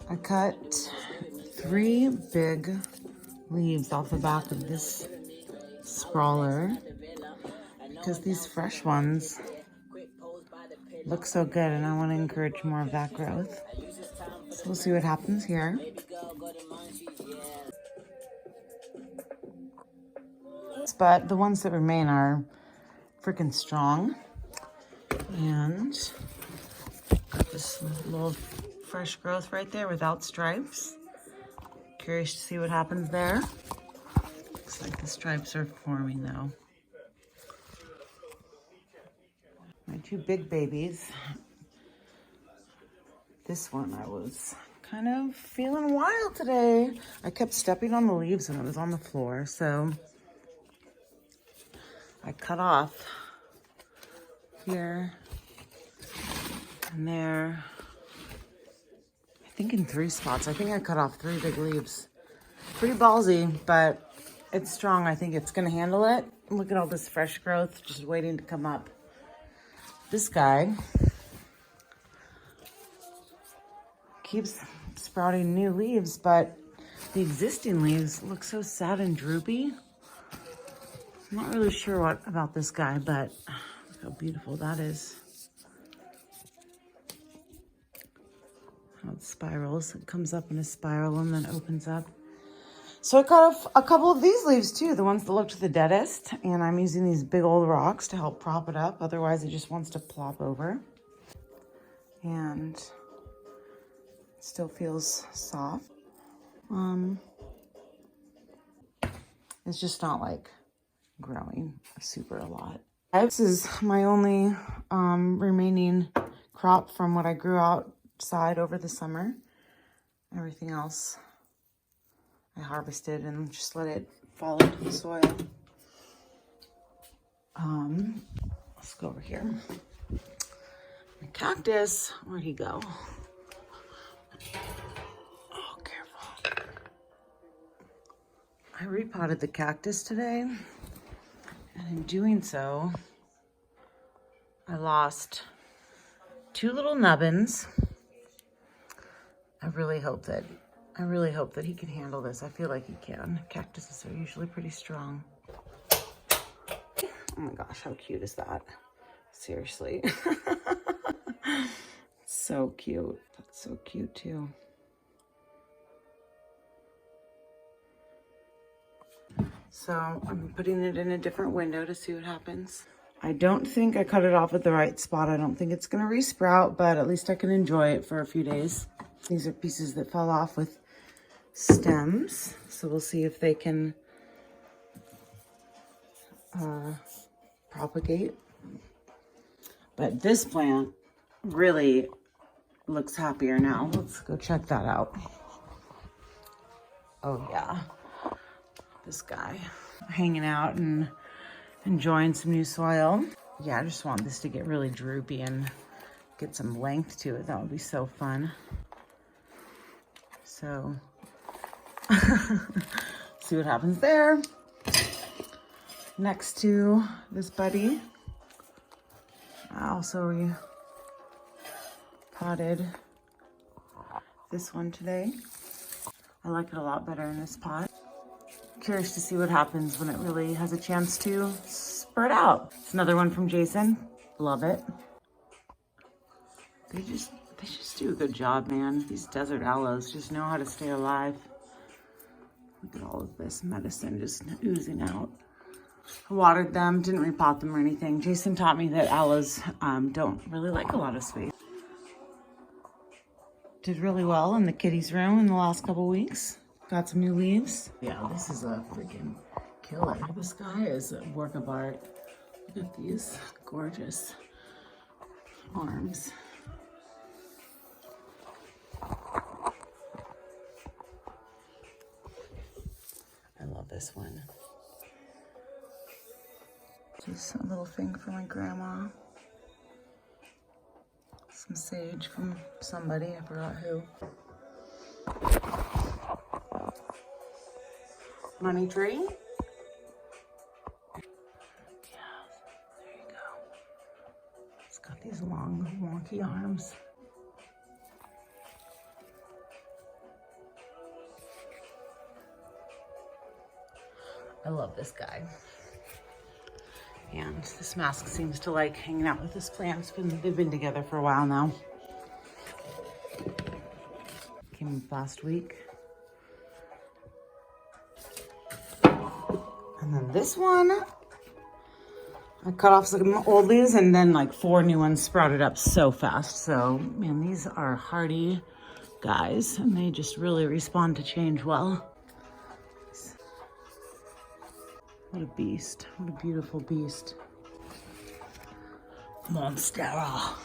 I cut 3 big leaves off the back of this sprawler because these fresh ones look so good and I want to encourage more of that growth. So we'll see what happens here. But the ones that remain are freaking strong. And got this little fresh growth right there without stripes. Curious to see what happens there. Looks like the stripes are forming though. My 2 big babies. This one I was kind of feeling wild today. I kept stepping on the leaves when it was on the floor, so I cut off here and there. I think in 3 spots. I think I cut off 3 big leaves. Pretty ballsy, but it's strong. I think it's gonna handle it. Look at all this fresh growth just waiting to come up. This guy keeps sprouting new leaves, but the existing leaves look so sad and droopy. I'm not really sure what about this guy, but look how beautiful that is. How it spirals. It comes up in a spiral and then opens up. So I cut off a couple of these leaves too, the ones that looked the deadest, and I'm using these big old rocks to help prop it up. Otherwise, it just wants to plop over. And it still feels soft. It's just not like growing super a lot. This is my only remaining crop from what I grew outside over the summer. Everything else I harvested and just let it fall into the soil. Let's go over here. My cactus, where'd he go? Oh, careful. I repotted the cactus today, and in doing so, I lost 2 little nubbins. I really hope that he can handle this. I feel like he can. Cactuses are usually pretty strong. Oh my gosh, how cute is that? Seriously. So cute. That's so cute too. So I'm putting it in a different window to see what happens. I don't think I cut it off at the right spot. I don't think it's gonna resprout, but at least I can enjoy it for a few days. These are pieces that fell off with stems, so we'll see if they can propagate. But this plant really looks happier now. Let's go check that out. Oh yeah, this guy hanging out and enjoying some new soil. Yeah, I just want this to get really droopy and get some length to it. That would be so fun. So see what happens there. Next to this buddy, I also repotted this one today. I like it a lot better in this pot. Curious to see what happens when it really has a chance to spread out. It's another one from Jason. Love it. They just do a good job, man. These desert aloes just know how to stay alive. Look at all of this medicine just oozing out. I watered them, didn't repot them or anything. Jason taught me that aloes don't really like a lot of space. Did really well in the kitty's room in the last couple weeks. Got some new leaves. Yeah, this is a freaking killer. This guy is a work of art. Look at these gorgeous arms. I love this one. Just a little thing for my grandma. Some sage from somebody, I forgot who. Money tree. Yeah, there you go. It's got these long, wonky arms. I love this guy. And this Misc seems to like hanging out with this plant. They've been together for a while now. Came up last week. And then this one, I cut off some old leaves and then like 4 new ones sprouted up so fast. So, man, these are hardy guys and they just really respond to change well. What a beast. What a beautiful beast. Monstera.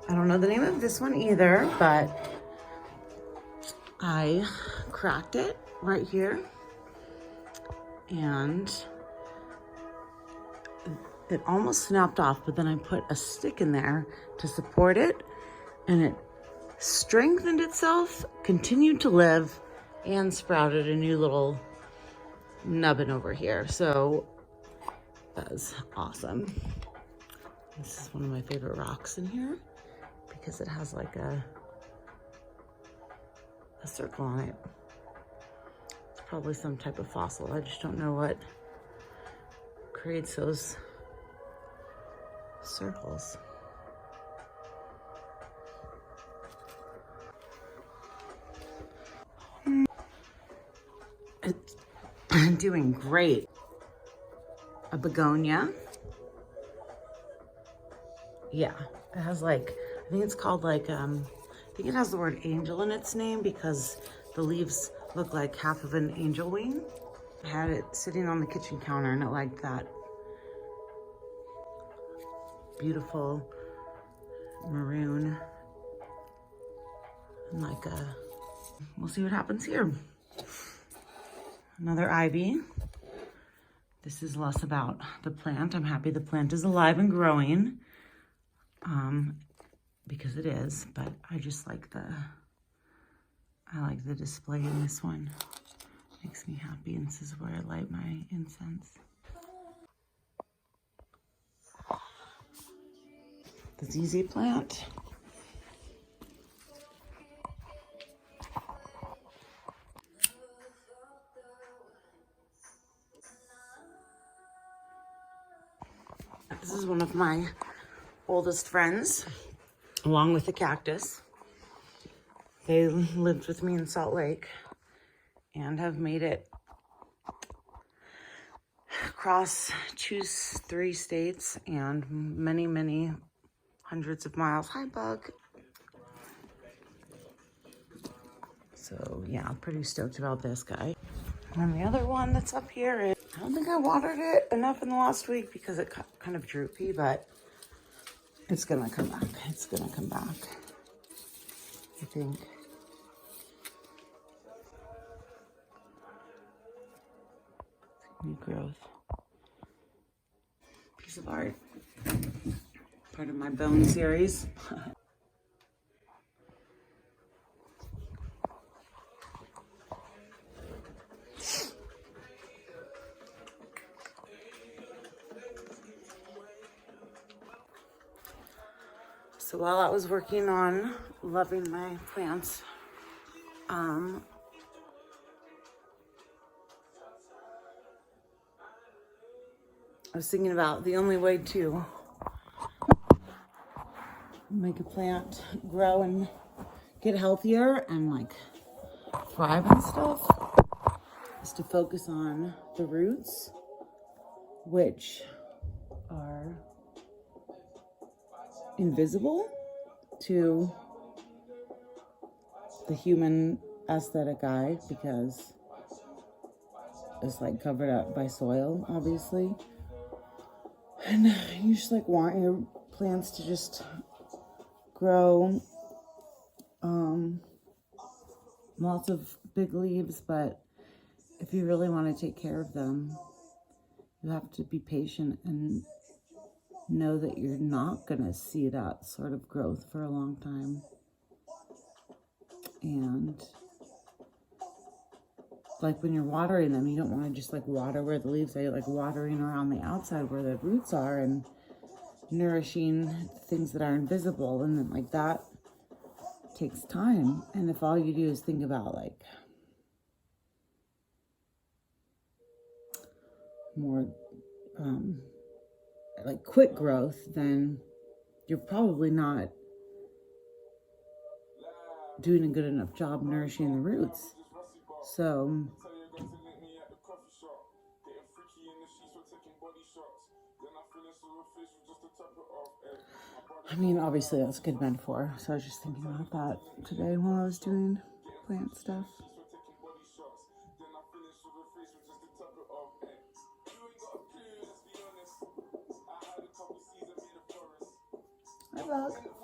I don't know the name of this one either, but I cracked it right here and it almost snapped off, but then I put a stick in there to support it and it strengthened itself, continued to live, and sprouted a new little nubbin over here. So that's awesome. This is one of my favorite rocks in here because it has like a circle on it. It's probably some type of fossil. I just don't know what creates those circles. It's doing great. A begonia. Yeah, it has like, I think it's called like, I think it has the word angel in its name because the leaves look like half of an angel wing. I had it sitting on the kitchen counter and it liked that beautiful maroon and like a, we'll see what happens here. Another ivy. This is less about the plant. I'm happy the plant is alive and growing because it is, but I just like I like the display in this one. Makes me happy, and this is where I light my incense. The ZZ plant. This is one of my oldest friends, along with the cactus. They lived with me in Salt Lake and have made it across 3 states and many, many hundreds of miles. Hi, Bug. So yeah, pretty stoked about this guy. And then the other one that's up here is, I don't think I watered it enough in the last week because it got kind of droopy, but it's gonna come back. It's gonna come back, I think. New growth. Piece of art. Part of my bone series. So while I was working on loving my plants, I was thinking about the only way to make a plant grow and get healthier and like thrive and stuff is to focus on the roots, which are invisible to the human aesthetic eye because it's like covered up by soil, obviously. And you just like want your plants to just grow lots of big leaves, but if you really want to take care of them, you have to be patient and know that you're not going to see that sort of growth for a long time. And like when you're watering them, you don't want to just like water where the leaves are. You're like watering around the outside where the roots are and nourishing things that are invisible. And then like that takes time. And if all you do is think about like more like quick growth, then you're probably not doing a good enough job nourishing the roots. So I mean, obviously that's a good metaphor. So I was just thinking about that today while I was doing plant stuff. Hi, Bug.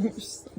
You're so